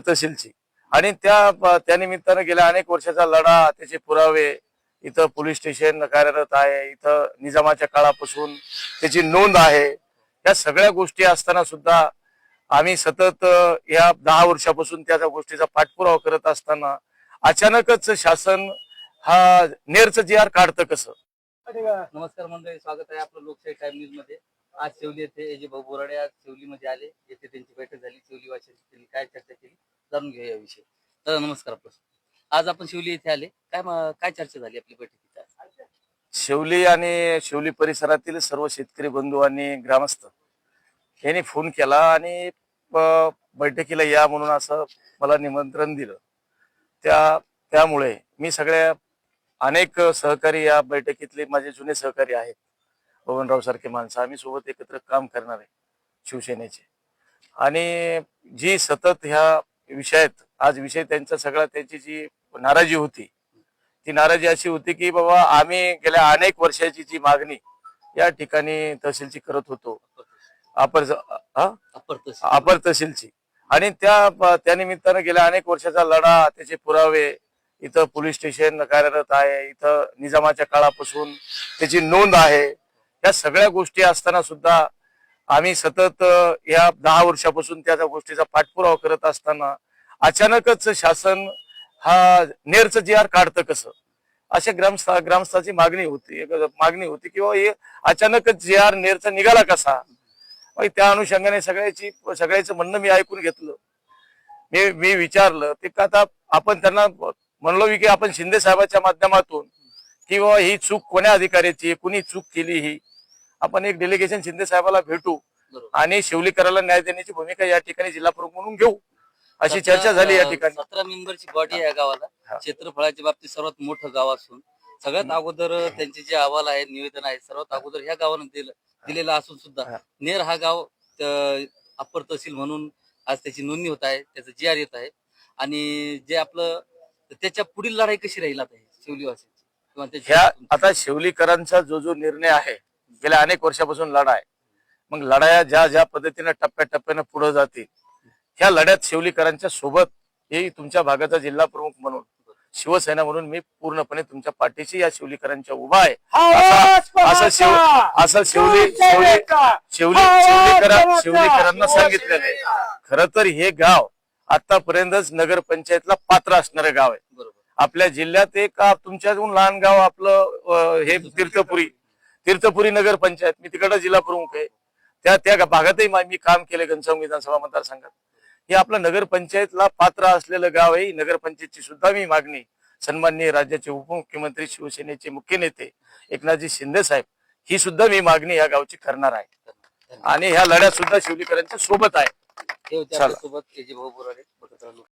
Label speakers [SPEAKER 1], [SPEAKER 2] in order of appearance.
[SPEAKER 1] तहसीलची आणि त्या निमित्तानं गेल्या अनेक वर्षाचा लढा, त्याचे पुरावे, इथं पोलीस स्टेशन कार्यरत आहे, इथं निजामाच्या काळापासून त्याची नोंद आहे. या सगळ्या गोष्टी असताना सुद्धा आम्ही सतत या 10 वर्षापासून त्या गोष्टीचा पाठपुरावा करत असताना अचानकच शासन हा नेरचं जी.आर. काढतं कसं?
[SPEAKER 2] नमस्कार मंडळी, स्वागत आहे आपलं लोकशाही टाइम न्यूज मध्ये. आज शिवली येथे जे भाऊ बोराडे आज शिवलीमध्ये आले, येथे त्यांची बैठक झाली. शिवली वाशिम त्यांनी काय चर्चा केली जाणून घेऊया याविषयी. तर नमस्कार आपलं. आज आपण शिवली येथे आले, काय चर्चा झाली आपली बैठकीत?
[SPEAKER 1] शिवली आणि शिवली परिसरातील सर्व शेतकरी बंधू आणि ग्रामस्थ यांनी फोन केला आणि बैठकीला या म्हणून असं मला निमंत्रण दिलं. त्यामुळे मी सगळ्या अनेक सहकारी या बैठकीतले माझे जुने सहकारी आहेत, बबनराव सारखे माणसं, आम्ही सोबत एकत्र काम करणार आहे शिवसेनेचे. आणि जी सतत ह्या विषयात आज विषय त्यांचा सगळा, त्यांची जी नाराजी होती ती नाराजी अशी होती की बाबा आम्ही गेल्या अनेक वर्षाची जी मागणी या ठिकाणी तहसीलची करत होतो, अपर तहसीलची, आणि त्या निमित्तानं गेल्या अनेक वर्षाचा लढा, त्याचे पुरावे, इथं पोलीस स्टेशन कार्यरत आहे, इथं निजामाच्या काळापासून त्याची नोंद आहे. या सगळ्या गोष्टी असताना सुद्धा आम्ही सतत या 10 वर्षापासून त्या गोष्टीचा पाठपुरावा करत असताना अचानकच शासन हा नेरचं जी.आर. काढतं कसं, अशा ग्रामस्थाची मागणी होती किंवा हे अचानकच जी.आर. नेरचा निघाला कसा. त्या अनुषंगाने सगळ्याचं म्हणणं मी ऐकून घेतलं. मी विचारलं ते का, आता आपण त्यांना म्हणलो की आपण शिंदे साहेबांच्या माध्यमातून किंवा ही चूक कोण्या अधिकाऱ्याची, कुणी चूक केली, ही आपण एक डेलिगेशन शिंदे साहेबाला भेटू आणि शिवलीकराला न्याय देण्याची भूमिका या ठिकाणी जिल्हा प्रमुख म्हणून घेऊ, अशी चर्चा झाली या ठिकाणी.
[SPEAKER 2] 17 मेंबरची बॉडी या गावाला, क्षेत्रफळाच्या बाबतीत सर्वात मोठं गाव असून सगळ्यात अगोदर त्यांचे जे अहवाल आहे, निवेदन आहे, सर्वात अगोदर ह्या गावानं दिलेला असून सुद्धा नेर हा गाव अप्पर तहसील म्हणून आज त्याची नोंदणी होत आहे, त्याचं जी.आर. येत आहे. आणि जे आपलं त्याच्या पुढील लढाई कशी राहील आता शिवलीवासीची
[SPEAKER 1] ह्या आता शिवलीकरांचा जो निर्णय आहे, गेल्या अनेक वर्षापासून लढा आहे, मग लढाया ज्या पद्धतीने टप्प्याटप्प्याने पुढे जातील, ह्या लढ्यात शिवलीकरांच्या सोबत हे तुमच्या भागाचा जिल्हा प्रमुख म्हणून, शिवसेना म्हणून मी पूर्णपणे तुमच्या पाठीशी या शिवलीकरांच्या उभा आहे, असं शिवलीकरांना सांगितलेलं आहे. खरं तर हे गाव आतापर्यंतच नगरपंचायतला पात्र असणारं गाव आहे. आपल्या जिल्ह्यात एक तुमच्याहून लहान गाव आपलं हे तीर्थपुरी नगरपंचायत, मी तिकडे जिल्हा प्रमुख आहे. त्या भागातही मी काम केले घनसावंगी विधानसभा मतदारसंघात. हे आपलं नगरपंचायतला पात्र असलेलं गाव आहे. नगरपंचायतची सुद्धा मी मागणी सन्माननीय राज्याचे उपमुख्यमंत्री, शिवसेनेचे मुख्य नेते एकनाथजी शिंदे साहेब, ही सुद्धा मी मागणी या गावची करणार आहे आणि ह्या लढ्यात सुद्धा शिवलीकरांच्या सोबत आहे.
[SPEAKER 2] सोबत भाऊ बोराडे.